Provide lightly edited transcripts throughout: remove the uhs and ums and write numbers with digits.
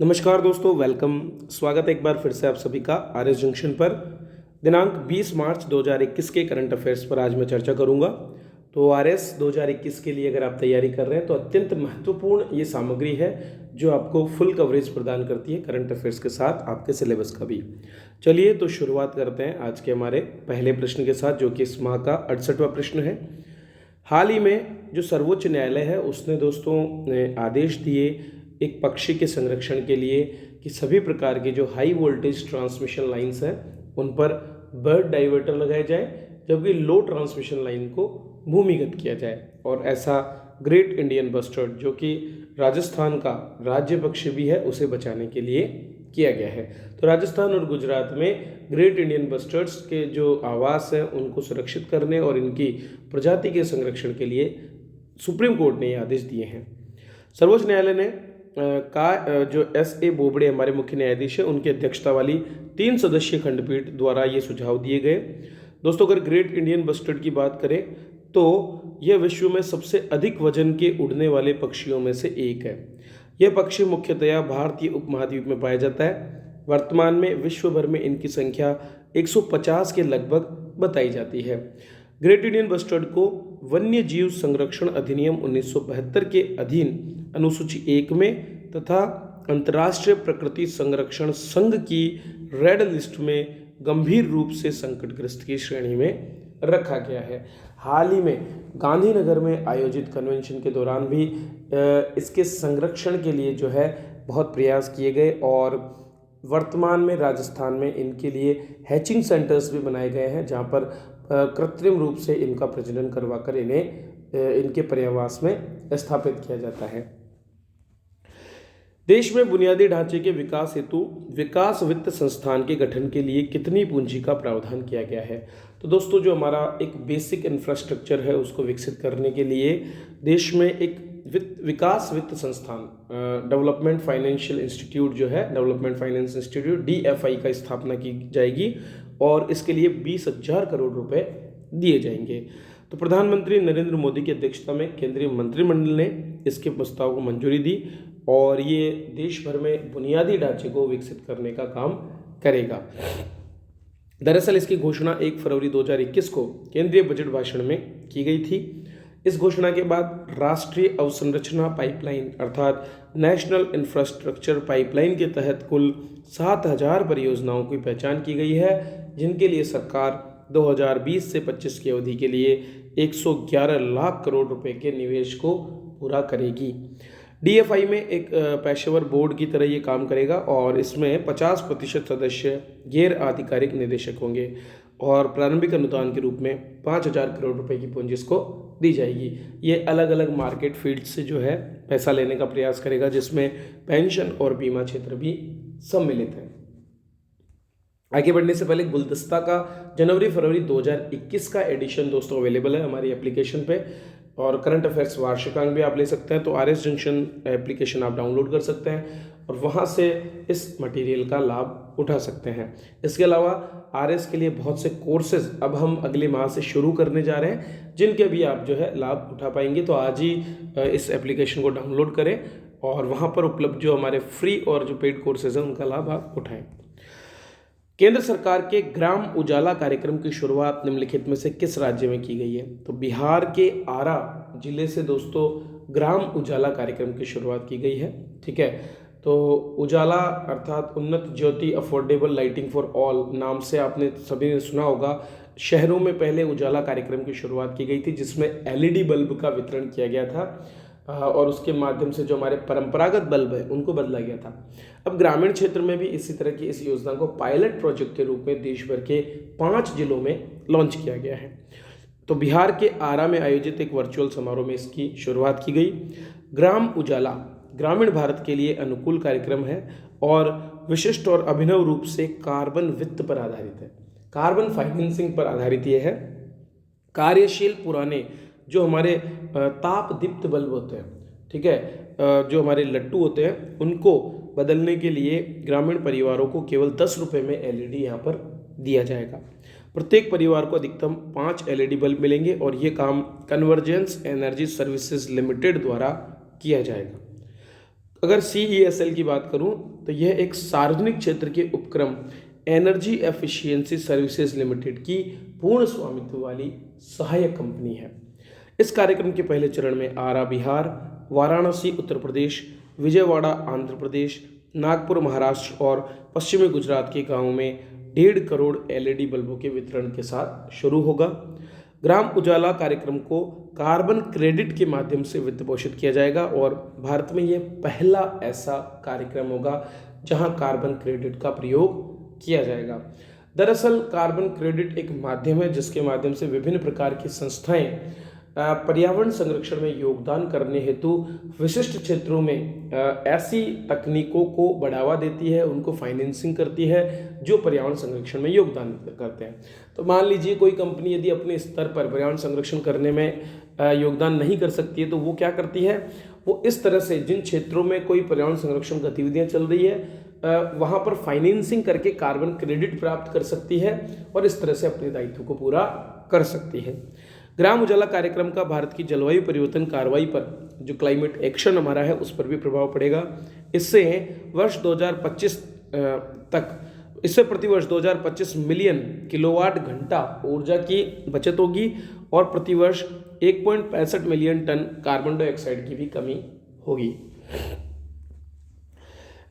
नमस्कार दोस्तों, वेलकम। स्वागत है एक बार फिर से आप सभी का आरएस जंक्शन पर। दिनांक 20 मार्च 2021 के करंट अफेयर्स पर आज मैं चर्चा करूंगा। तो आरएस 2021 के लिए अगर आप तैयारी कर रहे हैं तो अत्यंत महत्वपूर्ण ये सामग्री है जो आपको फुल कवरेज प्रदान करती है करंट अफेयर्स के साथ आपके सिलेबस का भी। चलिए तो शुरुआत करते हैं आज के हमारे पहले प्रश्न के साथ, जो कि इस माह का 68वां प्रश्न है। हाल ही में जो सर्वोच्च न्यायालय है उसने दोस्तों आदेश दिए एक पक्षी के संरक्षण के लिए कि सभी प्रकार के जो हाई वोल्टेज ट्रांसमिशन लाइंस हैं उन पर बर्ड डाइवर्टर लगाए जाए, जबकि लो ट्रांसमिशन लाइन को भूमिगत किया जाए। और ऐसा ग्रेट इंडियन बस्टर्ड, जो कि राजस्थान का राज्य पक्षी भी है, उसे बचाने के लिए किया गया है। तो राजस्थान और गुजरात में ग्रेट इंडियन बस्टर्ड्स के जो आवास हैं उनको सुरक्षित करने और इनकी प्रजाति के संरक्षण के लिए सुप्रीम कोर्ट ने ये आदेश दिए हैं। सर्वोच्च न्यायालय ने जो S.A. बोबड़े हमारे मुख्य न्यायाधीश हैं उनकी अध्यक्षता वाली 3 सदस्यीय खंडपीठ द्वारा ये सुझाव दिए गए। दोस्तों, अगर ग्रेट इंडियन बस्टर्ड की बात करें तो यह विश्व में सबसे अधिक वजन के उड़ने वाले पक्षियों में से एक है। यह पक्षी मुख्यतया भारतीय उपमहाद्वीप में पाया जाता है। वर्तमान में विश्व भर में इनकी संख्या 150 के लगभग बताई जाती है। ग्रेट इंडियन बस्टर्ड को वन्य जीव संरक्षण अधिनियम 1972 के अधीन अनुसूची 1 में तथा अंतर्राष्ट्रीय प्रकृति संरक्षण संघ की रेड लिस्ट में गंभीर रूप से संकटग्रस्त की श्रेणी में रखा गया है। हाल ही में गांधीनगर में आयोजित कन्वेंशन के दौरान भी इसके संरक्षण के लिए जो है बहुत प्रयास किए गए और वर्तमान में राजस्थान में इनके लिए हैचिंग सेंटर्स भी बनाए गए हैं, जहां पर कृत्रिम रूप से इनका प्रजनन करवाकर इन्हें इनके पर्यावास में स्थापित किया जाता है। देश में बुनियादी ढांचे के विकास हेतु विकास वित्त संस्थान के गठन के लिए कितनी पूंजी का प्रावधान किया गया है? तो दोस्तों, जो हमारा एक बेसिक इंफ्रास्ट्रक्चर है उसको विकसित करने के लिए देश में एक विकास वित्त संस्थान डेवलपमेंट फाइनेंशियल इंस्टीट्यूट जो है, डेवलपमेंट फाइनेंस इंस्टीट्यूट DFI का स्थापना की जाएगी और इसके लिए 20,000 करोड़ रुपए दिए जाएंगे। तो प्रधानमंत्री नरेंद्र मोदी की अध्यक्षता में केंद्रीय मंत्रिमंडल ने इसके प्रस्ताव को मंजूरी दी और ये देश भर में बुनियादी ढांचे को विकसित करने का काम करेगा। दरअसल इसकी घोषणा 1 फरवरी 2021 को केंद्रीय बजट भाषण में की गई थी। इस घोषणा के बाद राष्ट्रीय अवसंरचना पाइपलाइन अर्थात नेशनल इंफ्रास्ट्रक्चर पाइपलाइन के तहत कुल 7,000 परियोजनाओं की पहचान की गई है, जिनके लिए सरकार 2020 से 25 की अवधि के लिए 111 लाख करोड़ रुपए के निवेश को पूरा करेगी। DFI में एक पेशेवर बोर्ड की तरह ये काम करेगा और इसमें 50% सदस्य गैर आधिकारिक निदेशक होंगे और प्रारंभिक अनुदान के रूप में 5,000 करोड़ रुपए की पूंजी इसको दी जाएगी। ये अलग अलग मार्केट फील्ड से जो है पैसा लेने का प्रयास करेगा, जिसमें पेंशन और बीमा क्षेत्र भी सम्मिलित है। आगे बढ़ने से पहले गुलदस्ता का जनवरी फरवरी 2021 का एडिशन दोस्तों अवेलेबल है हमारी एप्लीकेशन पे और करंट अफेयर्स वार्षिकांक भी आप ले सकते हैं। तो आरएस जंक्शन एप्लीकेशन आप डाउनलोड कर सकते हैं और वहाँ से इस मटेरियल का लाभ उठा सकते हैं। इसके अलावा आरएस के लिए बहुत से कोर्सेज अब हम अगले माह से शुरू करने जा रहे हैं, जिनके भी आप जो है लाभ उठा पाएंगे। तो आज ही इस एप्लीकेशन को डाउनलोड करें और वहाँ पर उपलब्ध जो हमारे फ्री और जो पेड कोर्सेज हैं उनका लाभ आप उठाएं। केंद्र सरकार के ग्राम उजाला कार्यक्रम की शुरुआत निम्नलिखित में से किस राज्य में की गई है? तो बिहार के आरा जिले से दोस्तों ग्राम उजाला कार्यक्रम की शुरुआत की गई है। ठीक है, तो उजाला अर्थात उन्नत ज्योति अफोर्डेबल लाइटिंग फॉर ऑल नाम से आपने सभी ने सुना होगा। शहरों में पहले उजाला कार्यक्रम की शुरुआत की गई थी, जिसमें LED बल्ब का वितरण किया गया था और उसके माध्यम से जो हमारे परंपरागत बल्ब है उनको बदला गया था। अब ग्रामीण क्षेत्र में भी इसी तरह की इस योजना को पायलट प्रोजेक्ट के रूप में देश भर के 5 जिलों में लॉन्च किया गया है। तो बिहार के आरा में आयोजित एक वर्चुअल समारोह में इसकी शुरुआत की गई। ग्राम उजाला ग्रामीण भारत के लिए अनुकूल कार्यक्रम है और विशिष्ट और अभिनव रूप से कार्बन वित्त पर आधारित है, कार्बन फाइनेंसिंग पर आधारित यह है। कार्यशील पुराने जो हमारे ताप दीप्त बल्ब होते हैं, ठीक है, जो हमारे लट्टू होते हैं, उनको बदलने के लिए ग्रामीण परिवारों को केवल 10 रुपये में LED यहाँ पर दिया जाएगा। प्रत्येक परिवार को अधिकतम 5 LED बल्ब मिलेंगे और ये काम कन्वर्जेंस एनर्जी सर्विसेज लिमिटेड द्वारा किया जाएगा। अगर CESL की बात करूं तो यह एक सार्वजनिक क्षेत्र के उपक्रम एनर्जी एफिशिएंसी सर्विसेज लिमिटेड की पूर्ण स्वामित्व वाली सहायक कंपनी है। इस कार्यक्रम के पहले चरण में आरा बिहार, वाराणसी उत्तर प्रदेश, विजयवाड़ा आंध्र प्रदेश, नागपुर महाराष्ट्र और पश्चिमी गुजरात के गांवों में 1.5 करोड़ LED बल्बों के वितरण के साथ शुरू होगा। ग्राम उजाला कार्यक्रम को कार्बन क्रेडिट के माध्यम से वित्त पोषित किया जाएगा और भारत में यह पहला ऐसा कार्यक्रम होगा जहां कार्बन क्रेडिट का प्रयोग किया जाएगा। दरअसल कार्बन क्रेडिट एक माध्यम है जिसके माध्यम से विभिन्न प्रकार की संस्थाएं पर्यावरण संरक्षण में योगदान करने हेतु विशिष्ट क्षेत्रों में ऐसी तकनीकों को बढ़ावा देती है, उनको फाइनेंसिंग करती है जो पर्यावरण संरक्षण में योगदान करते हैं। तो मान लीजिए कोई कंपनी यदि अपने स्तर पर पर्यावरण संरक्षण करने में योगदान नहीं कर सकती है तो वो क्या करती है, वो इस तरह से जिन क्षेत्रों में कोई पर्यावरण संरक्षण गतिविधियाँ चल रही है वहाँ पर फाइनेंसिंग करके कार्बन क्रेडिट प्राप्त कर सकती है और इस तरह से अपने दायित्व को पूरा कर सकती है। ग्राम उजाला कार्यक्रम का भारत की जलवायु परिवर्तन कार्रवाई पर जो क्लाइमेट एक्शन हमारा है उस पर भी प्रभाव पड़ेगा। इससे वर्ष 2025 इससे प्रतिवर्ष 2025 मिलियन किलोवाट घंटा ऊर्जा की बचत होगी और प्रतिवर्ष 1.65 मिलियन टन कार्बन डाइऑक्साइड की भी कमी होगी।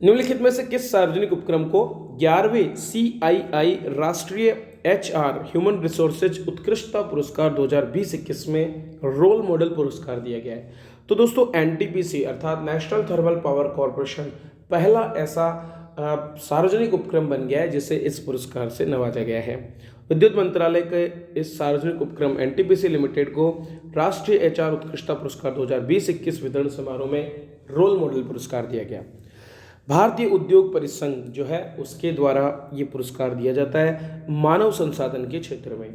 निम्नलिखित में से किस सार्वजनिक उपक्रम को 11वें CII राष्ट्रीय HR ह्यूमन रिसोर्सेज उत्कृष्टता पुरस्कार 2020-21 में रोल मॉडल पुरस्कार दिया गया है? तो दोस्तों NTPC अर्थात नेशनल थर्मल पावर कॉरपोरेशन पहला ऐसा सार्वजनिक उपक्रम बन गया है जिसे इस पुरस्कार से नवाजा गया है। विद्युत मंत्रालय के इस सार्वजनिक उपक्रम NTPC लिमिटेड को राष्ट्रीय HR उत्कृष्टता पुरस्कार 2020-21 वितरण समारोह में रोल मॉडल पुरस्कार दिया गया। भारतीय उद्योग परिसंघ जो है उसके द्वारा ये पुरस्कार दिया जाता है मानव संसाधन के क्षेत्र में।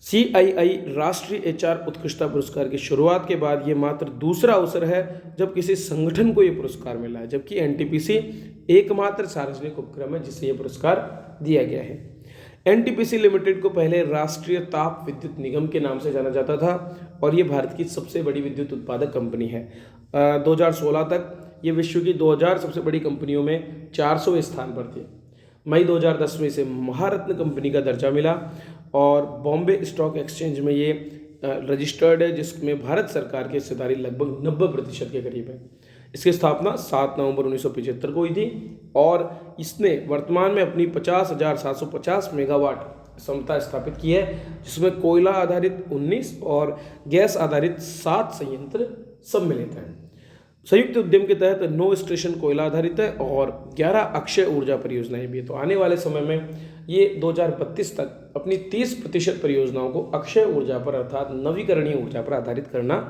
CII राष्ट्रीय HR उत्कृष्टता पुरस्कार की शुरुआत के बाद ये मात्र दूसरा अवसर है जब किसी संगठन को ये पुरस्कार मिला है, जबकि NTPC एकमात्र सार्वजनिक उपक्रम है जिसे ये पुरस्कार दिया गया है। NTPC लिमिटेड को पहले राष्ट्रीय ताप विद्युत निगम के नाम से जाना जाता था और ये भारत की सबसे बड़ी विद्युत उत्पादक कंपनी है। 2016 तक ये विश्व की 2000 सबसे बड़ी कंपनियों में 400वें स्थान पर थी। मई 2010 में इसे महारत्न कंपनी का दर्जा मिला और बॉम्बे स्टॉक एक्सचेंज में ये रजिस्टर्ड है जिसमें भारत सरकार की हिस्सेदारी लगभग 90% के करीब है। इसकी स्थापना 7 नवंबर 1975 को हुई थी और इसने वर्तमान में अपनी 50,750 मेगावाट क्षमता स्थापित की है जिसमें कोयला आधारित 19 और गैस आधारित 7 संयंत्र सम्मिलित हैं। संयुक्त उद्यम के तहत 9 स्टेशन कोयला आधारित है और 11 अक्षय ऊर्जा परियोजनाएं भी है। तो आने वाले समय में ये 2032 तक अपनी 30% परियोजनाओं को अक्षय ऊर्जा पर अर्थात नवीकरणीय ऊर्जा पर आधारित करना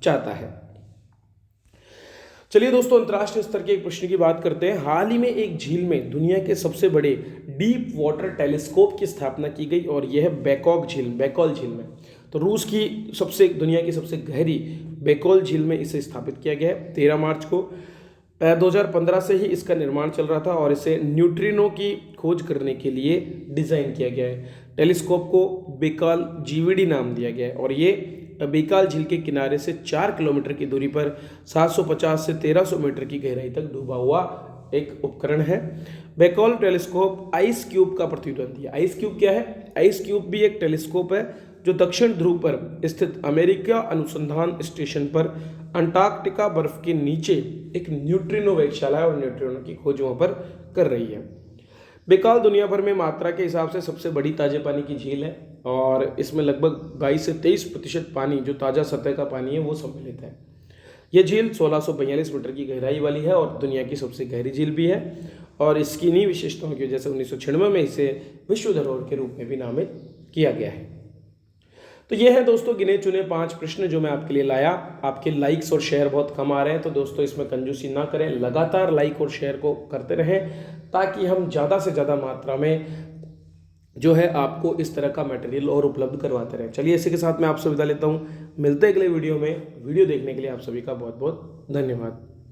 चाहता है। चलिए दोस्तों अंतर्राष्ट्रीय स्तर के एक प्रश्न की बात करते हैं। हाल ही में एक झील में दुनिया के सबसे बड़े डीप वाटर टेलीस्कोप की स्थापना की गई और यह बैकॉक झील में तो रूस की दुनिया की सबसे गहरी बैकोल झील में इसे स्थापित किया गया है। 13 मार्च को 2015 से ही इसका निर्माण चल रहा था और इसे न्यूट्रिनो की खोज करने के लिए डिज़ाइन किया गया है। टेलीस्कोप को बेकाल GVD नाम दिया गया है और ये बेकाल झील के किनारे से 4 किलोमीटर की दूरी पर 750 से 1300 मीटर की गहराई तक डूबा हुआ एक उपकरण है। बेकाल टेलीस्कोप आइस क्यूब का प्रतिद्वंदी है। आइस क्यूब क्या है? आइस क्यूब भी एक टेलीस्कोप है जो दक्षिण ध्रुव पर स्थित अमेरिका अनुसंधान स्टेशन पर अंटार्कटिका बर्फ के नीचे एक न्यूट्रिनो वेधशाला है और न्यूट्रिनो की खोज वहाँ पर कर रही है। बेकाल दुनिया भर में मात्रा के हिसाब से सबसे बड़ी ताजे पानी की झील है और इसमें लगभग 22 से 23% पानी जो ताज़ा सतह का पानी है वो सम्मिलित है। यह झील 1642 मीटर की गहराई वाली है और दुनिया की सबसे गहरी झील भी है और इसकी इन्हीं विशेषताओं की वजह से 1996 में इसे विश्व धरोहर के रूप में भी नामित किया गया है। तो ये है दोस्तों गिने चुने 5 प्रश्न जो मैं आपके लिए लाया। आपके लाइक्स और शेयर बहुत कम आ रहे हैं तो दोस्तों इसमें कंजूसी ना करें, लगातार लाइक और शेयर को करते रहें ताकि हम ज़्यादा से ज़्यादा मात्रा में जो है आपको इस तरह का मटेरियल और उपलब्ध करवाते रहें। चलिए इसी के साथ मैं आपसे विदा लेता हूँ। मिलते हैं अगले वीडियो में। वीडियो देखने के लिए आप सभी का बहुत बहुत धन्यवाद।